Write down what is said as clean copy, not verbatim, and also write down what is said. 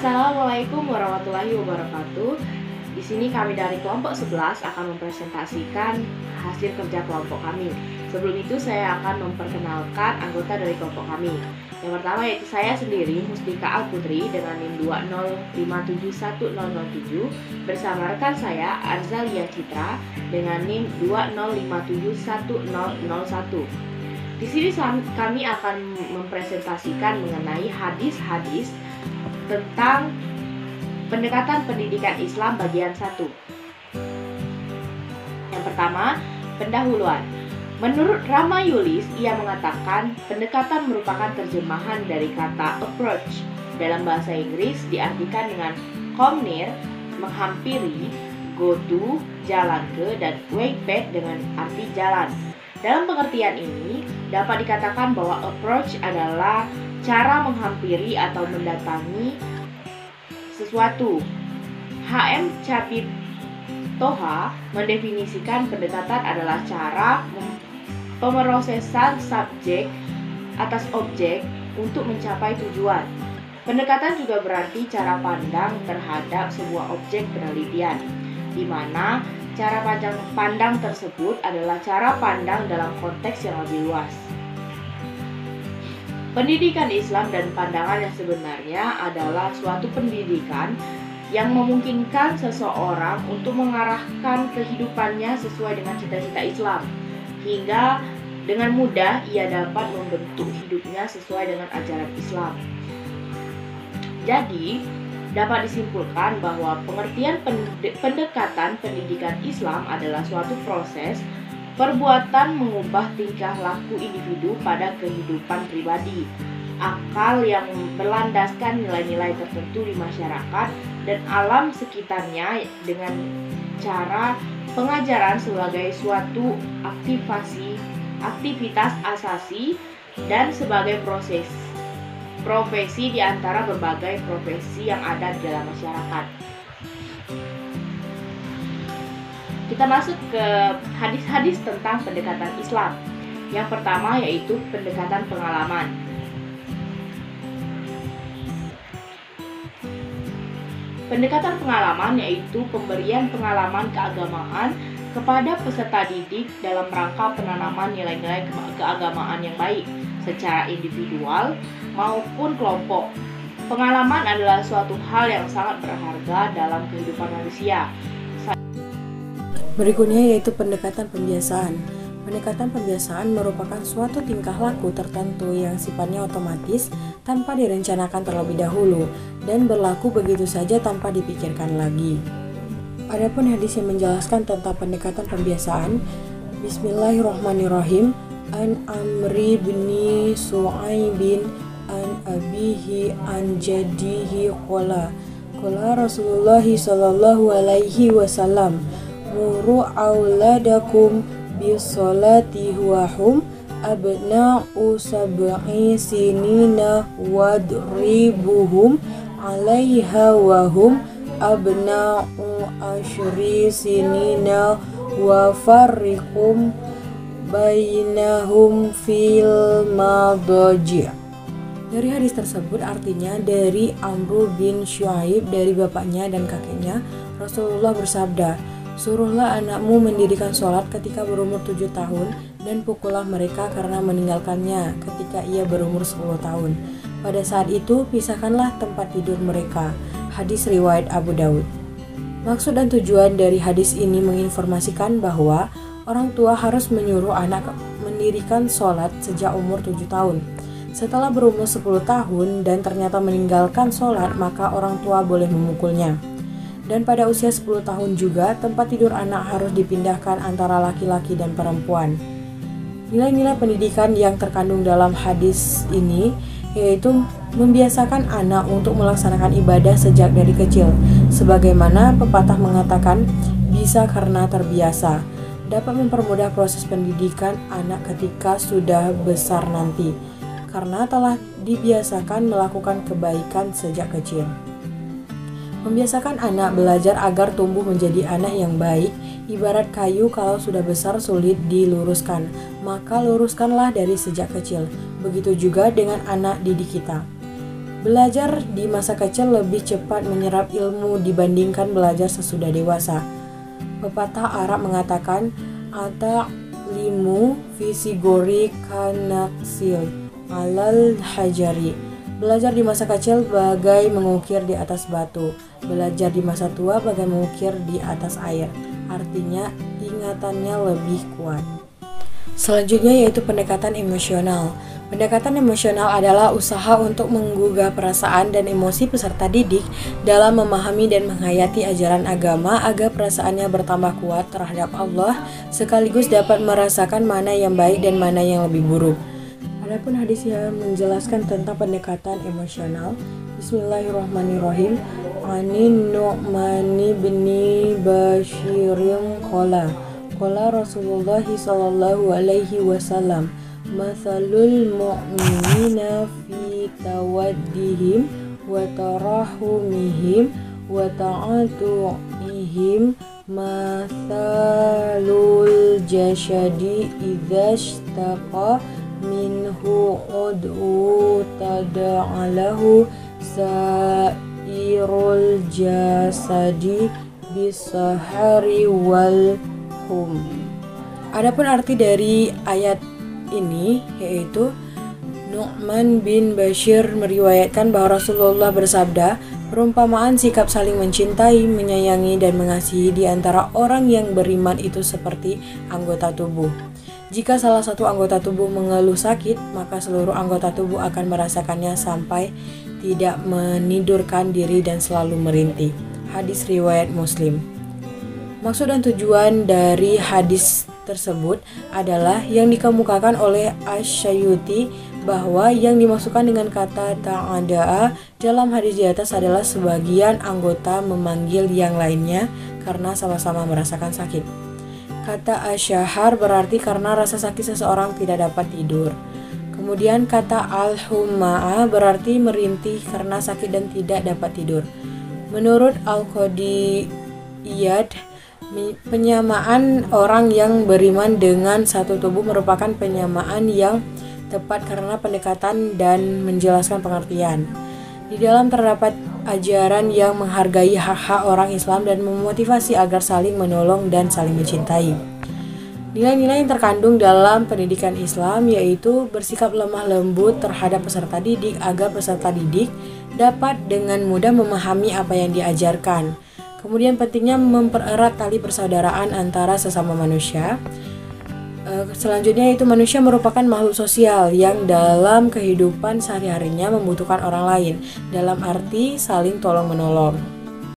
Assalamualaikum warahmatullahi wabarakatuh. Di sini kami dari kelompok 11 akan mempresentasikan hasil kerja kelompok kami. Sebelum itu saya akan memperkenalkan anggota dari kelompok kami. Yang pertama yaitu saya sendiri, Mustika Alputri dengan NIM 205711007 bersama rekan saya Arzalia Citra dengan NIM 205711001. Di sini kami akan mempresentasikan mengenai hadis-hadis tentang pendekatan pendidikan Islam bagian 1. Yang pertama, pendahuluan. Menurut Ramayulis, ia mengatakan pendekatan merupakan terjemahan dari kata approach. Dalam bahasa Inggris diartikan dengan come near, menghampiri, go to, jalan ke, dan way back dengan arti jalan. Dalam pengertian ini, dapat dikatakan bahwa approach adalah cara menghampiri atau mendatangi sesuatu. H.M. Chabib Toha mendefinisikan pendekatan adalah cara pemrosesan subjek atas objek untuk mencapai tujuan. Pendekatan juga berarti cara pandang terhadap sebuah objek penelitian, di mana cara pandang tersebut adalah cara pandang dalam konteks yang lebih luas. Pendidikan Islam dan pandangan yang sebenarnya adalah suatu pendidikan yang memungkinkan seseorang untuk mengarahkan kehidupannya sesuai dengan cita-cita Islam, hingga dengan mudah ia dapat membentuk hidupnya sesuai dengan ajaran Islam. Jadi, dapat disimpulkan bahwa pengertian pendekatan pendidikan Islam adalah suatu proses perbuatan mengubah tingkah laku individu pada kehidupan pribadi, akal yang berlandaskan nilai-nilai tertentu di masyarakat dan alam sekitarnya dengan cara pengajaran sebagai suatu aktivitas asasi dan sebagai profesi di antara berbagai profesi yang ada di dalam masyarakat. Kita masuk ke hadis-hadis tentang pendekatan Islam. Yang pertama yaitu pendekatan pengalaman. Pendekatan pengalaman yaitu pemberian pengalaman keagamaan kepada peserta didik dalam rangka penanaman nilai-nilai keagamaan yang baik secara individual maupun kelompok. Pengalaman adalah suatu hal yang sangat berharga dalam kehidupan manusia. Berikutnya yaitu pendekatan pembiasaan. Pendekatan pembiasaan merupakan suatu tingkah laku tertentu yang sifatnya otomatis tanpa direncanakan terlebih dahulu dan berlaku begitu saja tanpa dipikirkan lagi. Adapun hadis yang menjelaskan tentang pendekatan pembiasaan, Bismillahirrahmanirrahim. An Amri bin Su'aibin an abihi an jaddihi qala Rasulullah sallallahu alaihi wasallam muru auladakum bisolati wahum abna'u sab'i sinina wadribuhum alaiha wahum abna'u ashri sinina wa farriqum bainahum fil madaji'. Dari hadis tersebut artinya dari Amru bin Syuaib dari bapaknya dan kakeknya, Rasulullah bersabda, suruhlah anakmu mendirikan sholat ketika berumur 7 tahun dan pukullah mereka karena meninggalkannya ketika ia berumur 10 tahun. Pada saat itu pisahkanlah tempat tidur mereka. Hadis riwayat Abu Daud. Maksud dan tujuan dari hadis ini menginformasikan bahwa orang tua harus menyuruh anak mendirikan sholat sejak umur 7 tahun. Setelah berumur 10 tahun dan ternyata meninggalkan sholat, maka orang tua boleh memukulnya. Dan pada usia 10 tahun juga, tempat tidur anak harus dipindahkan antara laki-laki dan perempuan. Nilai-nilai pendidikan yang terkandung dalam hadis ini yaitu membiasakan anak untuk melaksanakan ibadah sejak dari kecil. Sebagaimana pepatah mengatakan, bisa karena terbiasa. Dapat mempermudah proses pendidikan anak ketika sudah besar nanti, karena telah dibiasakan melakukan kebaikan sejak kecil. Membiasakan anak belajar agar tumbuh menjadi anak yang baik, ibarat kayu kalau sudah besar sulit diluruskan, maka luruskanlah dari sejak kecil. Begitu juga dengan anak didik kita. Belajar di masa kecil lebih cepat menyerap ilmu dibandingkan belajar sesudah dewasa. Pepatah Arab mengatakan, "Ata'limu fi sigori kanaksil alal hajari." Belajar di masa kecil bagai mengukir di atas batu. Belajar di masa tua bagai mengukir di atas air. Artinya, ingatannya lebih kuat. Selanjutnya yaitu pendekatan emosional. Pendekatan emosional adalah usaha untuk menggugah perasaan dan emosi peserta didik dalam memahami dan menghayati ajaran agama agar perasaannya bertambah kuat terhadap Allah sekaligus dapat merasakan mana yang baik dan mana yang lebih buruk. Adapun hadis yang menjelaskan tentang pendekatan emosional, Bismillahirrahmanirrahim. Anin Nu'mani bin Bashirin qala Rasulullah sallallahu alaihi wasallam, "Matsalul mu'minina fi tawaddihim wa tarahumihim wa ta'atu'ihim matsalul jasadi idza ishtaqa minhu ud'u tada'alahu sa'irul jasadi bisahari wal hum." Adapun arti dari ayat ini yaitu Nu'man bin Bashir meriwayatkan bahwa Rasulullah bersabda, perumpamaan sikap saling mencintai, menyayangi dan mengasihi di antara orang yang beriman itu seperti anggota tubuh. Jika salah satu anggota tubuh mengeluh sakit, maka seluruh anggota tubuh akan merasakannya sampai tidak menidurkan diri dan selalu merintih. Hadis riwayat Muslim. Maksud dan tujuan dari hadis tersebut adalah yang dikemukakan oleh Asy-Syuyuti bahwa yang dimaksudkan dengan kata ta'ada'a dalam hadis di atas adalah sebagian anggota memanggil yang lainnya karena sama-sama merasakan sakit. Kata asyahar berarti karena rasa sakit seseorang tidak dapat tidur. Kemudian kata al-humma'a berarti merintih karena sakit dan tidak dapat tidur. Menurut Al-Qadiyad, penyamaan orang yang beriman dengan satu tubuh merupakan penyamaan yang tepat karena pendekatan dan menjelaskan pengertian. Di dalam terdapat ajaran yang menghargai hak-hak orang Islam dan memotivasi agar saling menolong dan saling mencintai. Nilai-nilai yang terkandung dalam pendidikan Islam yaitu bersikap lemah lembut terhadap peserta didik agar peserta didik dapat dengan mudah memahami apa yang diajarkan. Kemudian pentingnya mempererat tali persaudaraan antara sesama manusia. Selanjutnya yaitu manusia merupakan makhluk sosial yang dalam kehidupan sehari-harinya membutuhkan orang lain, dalam arti saling tolong-menolong.